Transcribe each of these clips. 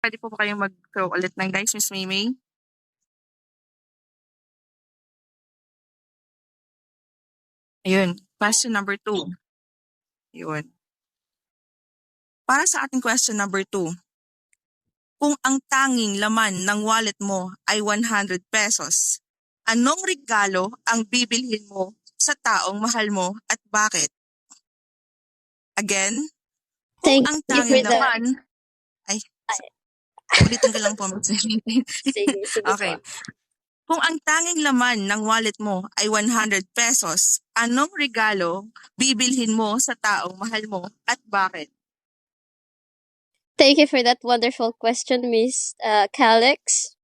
Pwede po ba kayong mag-throw ulit ng dice, Miss Maymay? Ayun, question number 2. Ayun. Para sa ating question number 2, kung ang tanging laman ng wallet mo ay 100 pesos, anong regalo ang bibilhin mo sa taong mahal mo at bakit? Again, kung Thank ang you for tanging the... laman... Ulitin ko lang po. Sige Okay. po. Kung ang tanging laman ng wallet mo ay 100 pesos, anong regalo bibilhin mo sa taong mahal mo at bakit? Thank you for that wonderful question, Miss Calix.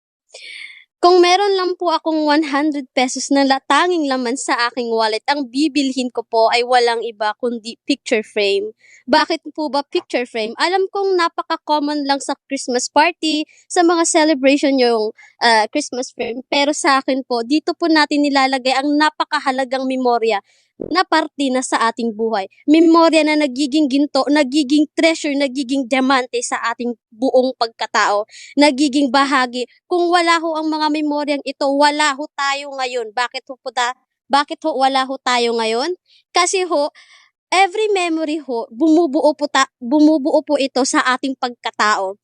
Kung meron lang po akong 100 pesos na tanging laman sa aking wallet, ang bibilhin ko po ay walang iba kundi picture frame. Bakit po ba picture frame? Alam kong napaka-common lang sa Christmas party, sa mga celebration yung Christmas frame. Pero sa akin po, dito po natin nilalagay ang napakahalagang memorya na parte na sa ating buhay. Memorya na nagiging ginto, nagiging treasure, nagiging diamante sa ating buong pagkatao, nagiging bahagi. Kung wala ho ang mga memoryang ito, wala ho tayo ngayon. Bakit ho wala ho tayo ngayon? Kasi ho, every memory ho, bumubuo po ito sa ating pagkatao.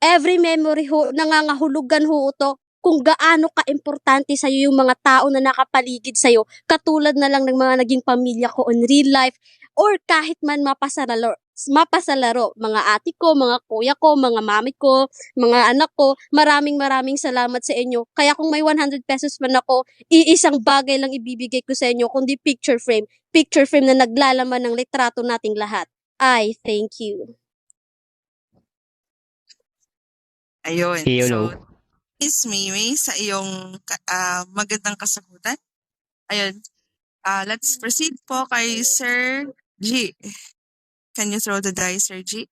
Every memory ho, nangangahulugan ho ito kung gaano ka-importante sa'yo yung mga tao na nakapaligid sa'yo, katulad na lang ng mga naging pamilya ko on real life, or kahit man mapasalaro, mga ate ko, mga kuya ko, mga mami ko, mga anak ko, maraming salamat sa inyo. Kaya kung may 100 pesos man ako, iisang bagay lang ibibigay ko sa inyo, kundi picture frame na naglalaman ng litrato nating lahat. Thank you. Ayun. Hello. So, Miss Maymay, sa iyong magandang kasagutan. Ayun. Let's proceed po kay Sir G. Can you throw the dice, Sir G?